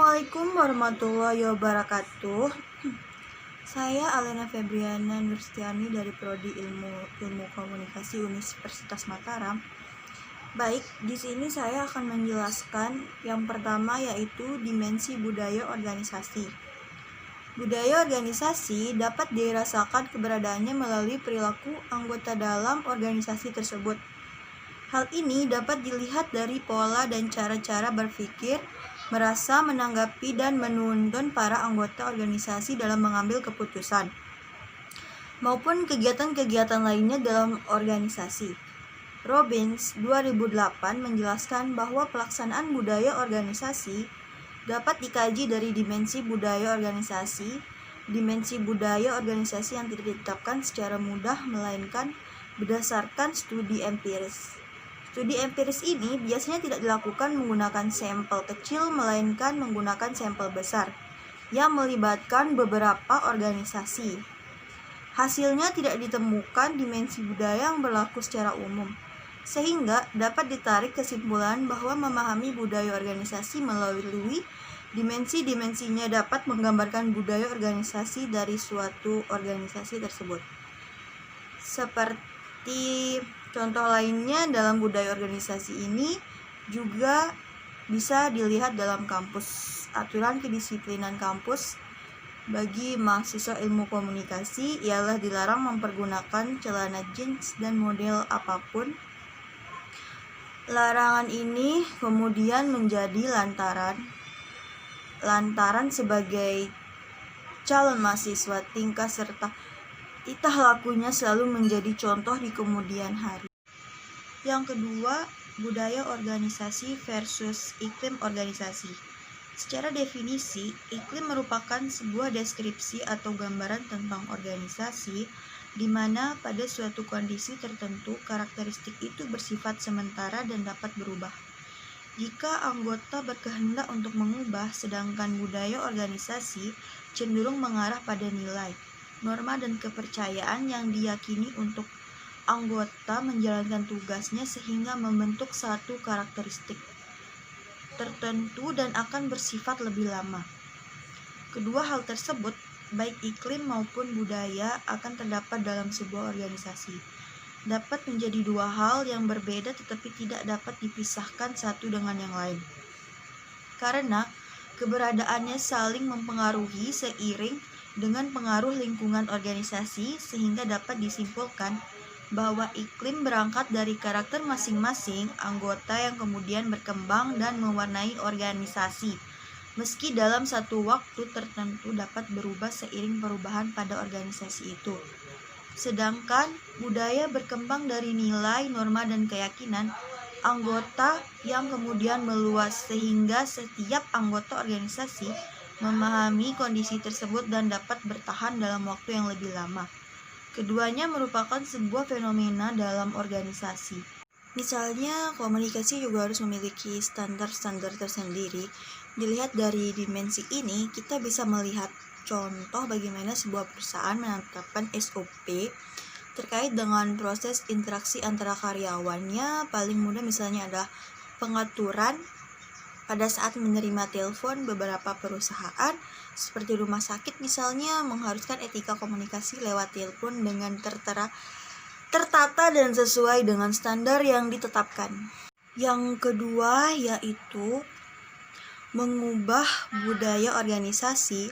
Assalamualaikum warahmatullahi wabarakatuh. Saya Alena Febriana Nurstiani dari Prodi Ilmu Komunikasi Universitas Mataram. Baik, di sini saya akan menjelaskan yang pertama yaitu dimensi budaya organisasi. Budaya organisasi dapat dirasakan keberadaannya melalui perilaku anggota dalam organisasi tersebut. Hal ini dapat dilihat dari pola dan cara-cara berpikir, merasa, menanggapi, dan menuntun para anggota organisasi dalam mengambil keputusan, maupun kegiatan-kegiatan lainnya dalam organisasi. Robbins 2008 menjelaskan bahwa pelaksanaan budaya organisasi dapat dikaji dari dimensi budaya organisasi. Dimensi budaya organisasi yang tidak ditetapkan secara mudah, melainkan berdasarkan studi empiris. Studi empiris ini biasanya tidak dilakukan menggunakan sampel kecil, melainkan menggunakan sampel besar yang melibatkan beberapa organisasi. Hasilnya tidak ditemukan dimensi budaya yang berlaku secara umum, sehingga dapat ditarik kesimpulan bahwa memahami budaya organisasi melalui dimensi-dimensinya dapat menggambarkan budaya organisasi dari suatu organisasi tersebut. Seperti contoh lainnya dalam budaya organisasi ini juga bisa dilihat dalam kampus. Aturan kedisiplinan kampus bagi mahasiswa ilmu komunikasi ialah dilarang mempergunakan celana jeans dan model apapun. Larangan ini kemudian menjadi lantaran sebagai calon mahasiswa tingkah serta titah lakunya selalu menjadi contoh di kemudian hari. Yang kedua, budaya organisasi versus iklim organisasi. Secara definisi, iklim merupakan sebuah deskripsi atau gambaran tentang organisasi di mana pada suatu kondisi tertentu karakteristik itu bersifat sementara dan dapat berubah. Jika anggota berkehendak untuk mengubah, sedangkan budaya organisasi cenderung mengarah pada nilai, norma dan kepercayaan yang diyakini untuk anggota menjalankan tugasnya sehingga membentuk satu karakteristik tertentu dan akan bersifat lebih lama. Kedua hal tersebut, baik iklim maupun budaya, akan terdapat dalam sebuah organisasi. Dapat menjadi dua hal yang berbeda tetapi tidak dapat dipisahkan satu dengan yang lain, karena keberadaannya saling mempengaruhi seiring dengan pengaruh lingkungan organisasi, sehingga dapat disimpulkan bahwa iklim berangkat dari karakter masing-masing anggota yang kemudian berkembang dan mewarnai organisasi, meski dalam satu waktu tertentu dapat berubah seiring perubahan pada organisasi itu. Sedangkan budaya berkembang dari nilai, norma, dan keyakinan anggota yang kemudian meluas, sehingga setiap anggota organisasi memahami kondisi tersebut dan dapat bertahan dalam waktu yang lebih lama. Keduanya merupakan sebuah fenomena dalam organisasi. Misalnya, komunikasi juga harus memiliki standar-standar tersendiri. Dilihat dari dimensi ini, kita bisa melihat contoh bagaimana sebuah perusahaan menetapkan SOP terkait dengan proses interaksi antara karyawannya. Paling mudah misalnya adalah pengaturan pada saat menerima telepon. Beberapa perusahaan seperti rumah sakit misalnya mengharuskan etika komunikasi lewat telepon dengan tertata dan sesuai dengan standar yang ditetapkan. Yang kedua yaitu mengubah budaya organisasi.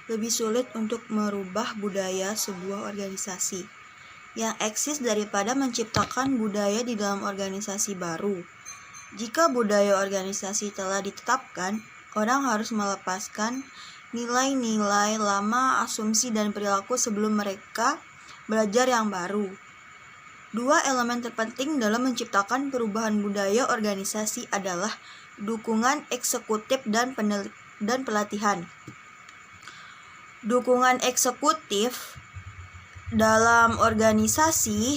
Lebih sulit untuk merubah budaya sebuah organisasi yang eksis daripada menciptakan budaya di dalam organisasi baru. Jika budaya organisasi telah ditetapkan, orang harus melepaskan nilai-nilai lama, asumsi, dan perilaku sebelum mereka belajar yang baru. Dua elemen terpenting dalam menciptakan perubahan budaya organisasi adalah dukungan eksekutif dan pelatihan. Dukungan eksekutif dalam organisasi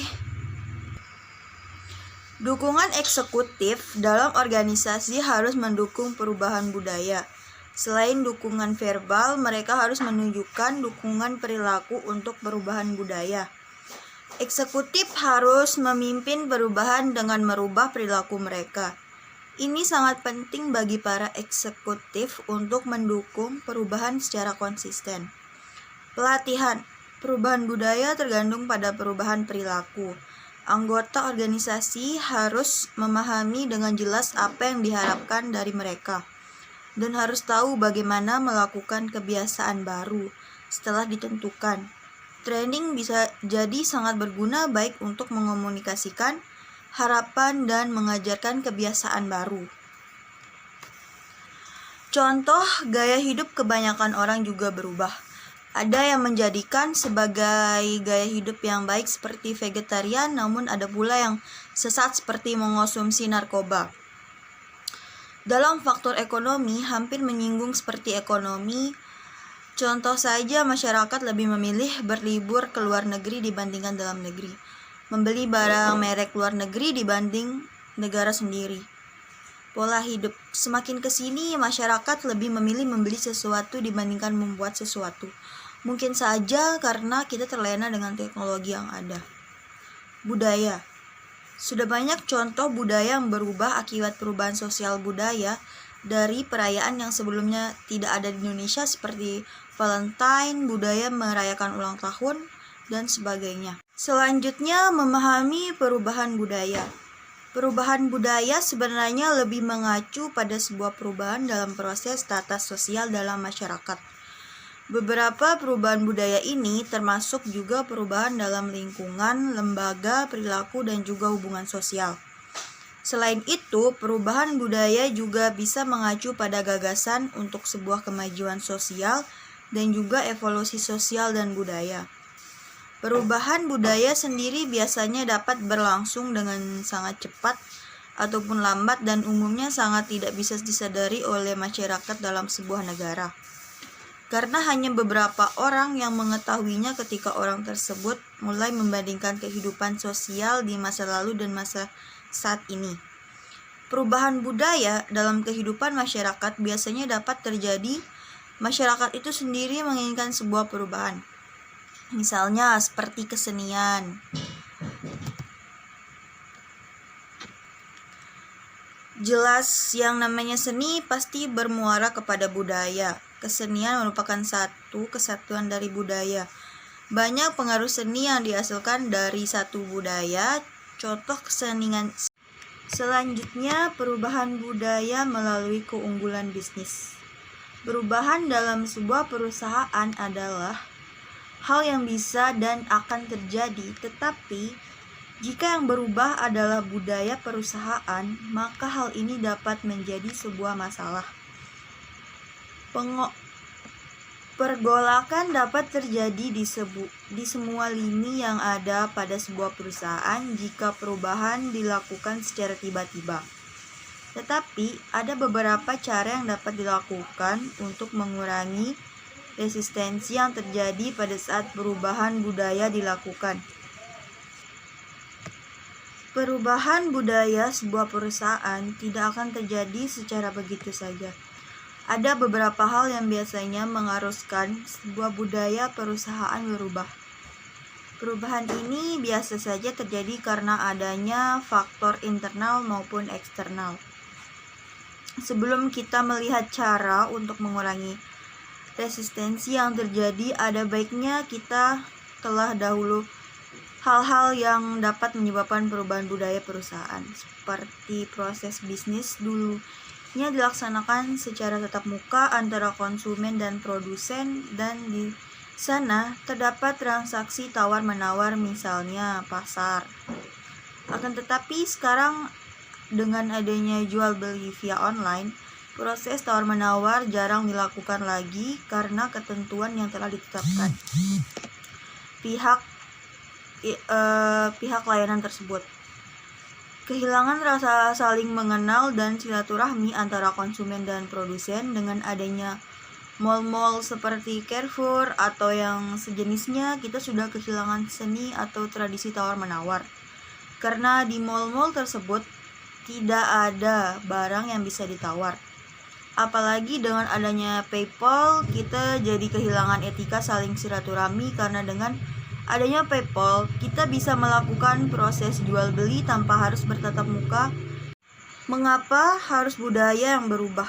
harus mendukung perubahan budaya. Selain dukungan verbal, mereka harus menunjukkan dukungan perilaku untuk perubahan budaya. Eksekutif harus memimpin perubahan dengan merubah perilaku mereka. Ini sangat penting bagi para eksekutif untuk mendukung perubahan secara konsisten. Pelatihan. Perubahan budaya tergantung pada perubahan perilaku. Anggota organisasi harus memahami dengan jelas apa yang diharapkan dari mereka dan harus tahu bagaimana melakukan kebiasaan baru setelah ditentukan. Training bisa jadi sangat berguna baik untuk mengomunikasikan harapan dan mengajarkan kebiasaan baru. Contoh, gaya hidup kebanyakan orang juga berubah. Ada yang menjadikan sebagai gaya hidup yang baik seperti vegetarian, namun ada pula yang sesat seperti mengonsumsi narkoba. Dalam faktor ekonomi, hampir menyinggung seperti ekonomi. Contoh saja, masyarakat lebih memilih berlibur ke luar negeri dibandingkan dalam negeri, membeli barang merek luar negeri dibanding negara sendiri. Pola hidup. Semakin kesini, masyarakat lebih memilih membeli sesuatu dibandingkan membuat sesuatu. Mungkin saja karena kita terlena dengan teknologi yang ada. Budaya. Sudah banyak contoh budaya yang berubah akibat perubahan sosial budaya dari perayaan yang sebelumnya tidak ada di Indonesia seperti Valentine, budaya merayakan ulang tahun, dan sebagainya. Selanjutnya, memahami perubahan budaya. Perubahan budaya sebenarnya lebih mengacu pada sebuah perubahan dalam proses tata sosial dalam masyarakat. Beberapa perubahan budaya ini termasuk juga perubahan dalam lingkungan, lembaga, perilaku, dan juga hubungan sosial. Selain itu, perubahan budaya juga bisa mengacu pada gagasan untuk sebuah kemajuan sosial dan juga evolusi sosial dan budaya. Perubahan budaya sendiri biasanya dapat berlangsung dengan sangat cepat ataupun lambat dan umumnya sangat tidak bisa disadari oleh masyarakat dalam sebuah negara. Karena hanya beberapa orang yang mengetahuinya ketika orang tersebut mulai membandingkan kehidupan sosial di masa lalu dan masa saat ini. Perubahan budaya dalam kehidupan masyarakat biasanya dapat terjadi. Masyarakat itu sendiri menginginkan sebuah perubahan. Misalnya seperti kesenian. Jelas yang namanya seni pasti bermuara kepada budaya. Kesenian merupakan satu kesatuan dari budaya. Banyak pengaruh seni yang dihasilkan dari satu budaya. Contoh kesenian. Selanjutnya, perubahan budaya melalui keunggulan bisnis. Perubahan dalam sebuah perusahaan adalah hal yang bisa dan akan terjadi, tetapi jika yang berubah adalah budaya perusahaan, maka hal ini dapat menjadi sebuah masalah. Pergolakan dapat terjadi di semua lini yang ada pada sebuah perusahaan jika perubahan dilakukan secara tiba-tiba. Tetapi ada beberapa cara yang dapat dilakukan untuk mengurangi resistensi yang terjadi pada saat perubahan budaya dilakukan. Perubahan budaya sebuah perusahaan tidak akan terjadi secara begitu saja. Ada beberapa hal yang biasanya mengharuskan sebuah budaya perusahaan berubah. Perubahan ini biasa saja terjadi karena adanya faktor internal maupun eksternal. Sebelum kita melihat cara untuk mengurangi resistensi yang terjadi, ada baiknya kita telah dahulu hal-hal yang dapat menyebabkan perubahan budaya perusahaan, seperti proses bisnis dulunya dilaksanakan secara tatap muka antara konsumen dan produsen, dan di sana terdapat transaksi tawar-menawar, misalnya pasar. Akan tetapi sekarang dengan adanya jual beli via online, proses tawar-menawar jarang dilakukan lagi karena ketentuan yang telah ditetapkan pihak layanan tersebut. Kehilangan rasa saling mengenal dan silaturahmi antara konsumen dan produsen dengan adanya mall-mall seperti Carrefour atau yang sejenisnya, kita sudah kehilangan seni atau tradisi tawar-menawar. Karena di mall-mall tersebut tidak ada barang yang bisa ditawar. Apalagi dengan adanya PayPal, kita jadi kehilangan etika saling silaturahmi karena dengan adanya PayPal, kita bisa melakukan proses jual beli tanpa harus bertatap muka. Mengapa harus budaya yang berubah?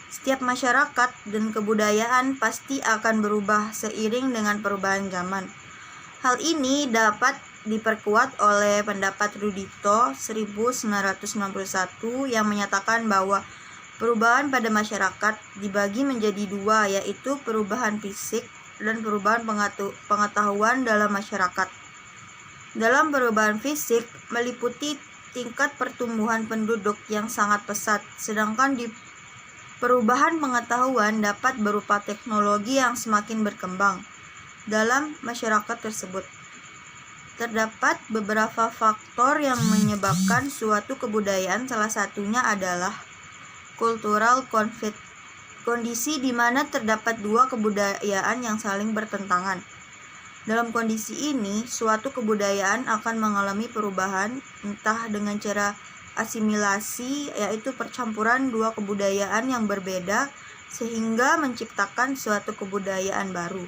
Setiap masyarakat dan kebudayaan pasti akan berubah seiring dengan perubahan zaman. Hal ini dapat diperkuat oleh pendapat Rudito 1991 yang menyatakan bahwa perubahan pada masyarakat dibagi menjadi dua, yaitu perubahan fisik dan perubahan pengetahuan dalam masyarakat. Dalam perubahan fisik meliputi tingkat pertumbuhan penduduk yang sangat pesat, sedangkan di perubahan pengetahuan dapat berupa teknologi yang semakin berkembang dalam masyarakat tersebut. Terdapat beberapa faktor yang menyebabkan suatu kebudayaan, salah satunya adalah cultural conflict, kondisi di mana terdapat dua kebudayaan yang saling bertentangan. Dalam kondisi ini, suatu kebudayaan akan mengalami perubahan entah dengan cara asimilasi, yaitu percampuran dua kebudayaan yang berbeda sehingga menciptakan suatu kebudayaan baru.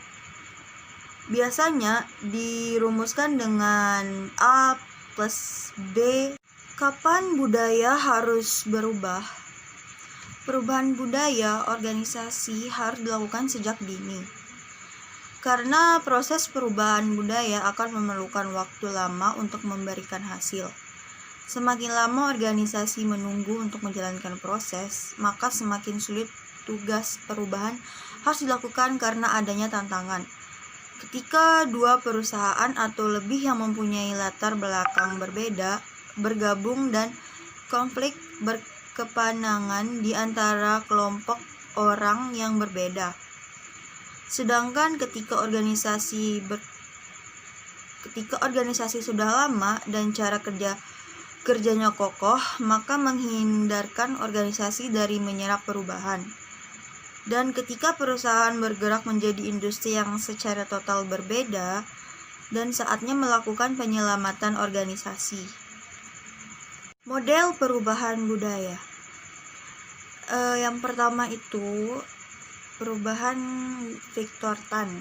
Biasanya dirumuskan dengan A plus B. Kapan budaya harus berubah? Perubahan budaya organisasi harus dilakukan sejak dini. Karena proses perubahan budaya akan memerlukan waktu lama untuk memberikan hasil. Semakin lama organisasi menunggu untuk menjalankan proses, maka semakin sulit tugas perubahan harus dilakukan karena adanya tantangan. Ketika dua perusahaan atau lebih yang mempunyai latar belakang berbeda bergabung dan konflik berkepanjangan di antara kelompok orang yang berbeda. Sedangkan ketika organisasi sudah lama dan cara kerjanya kokoh, maka menghindarkan organisasi dari menyerap perubahan. Dan ketika perusahaan bergerak menjadi industri yang secara total berbeda, dan saatnya melakukan penyelamatan organisasi. Model perubahan budaya. Yang pertama itu perubahan Victor Tan.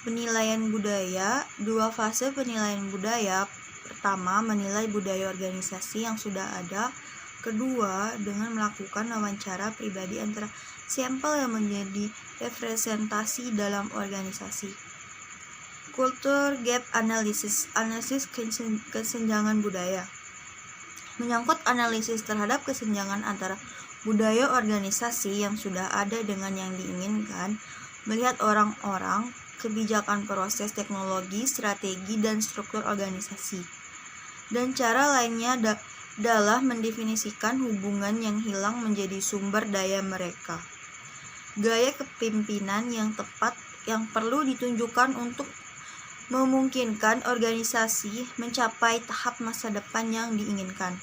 Penilaian budaya, dua fase penilaian budaya. Pertama, menilai budaya organisasi yang sudah ada. Kedua, dengan melakukan wawancara pribadi antara sampel yang menjadi representasi dalam organisasi. Culture Gap Analysis, analisis kesenjangan budaya. Menyangkut analisis terhadap kesenjangan antara budaya organisasi yang sudah ada dengan yang diinginkan, melihat orang-orang, kebijakan, proses, teknologi, strategi, dan struktur organisasi. Dan cara lainnya adalah mendefinisikan hubungan yang hilang menjadi sumber daya mereka. Gaya kepemimpinan yang tepat yang perlu ditunjukkan untuk memungkinkan organisasi mencapai tahap masa depan yang diinginkan.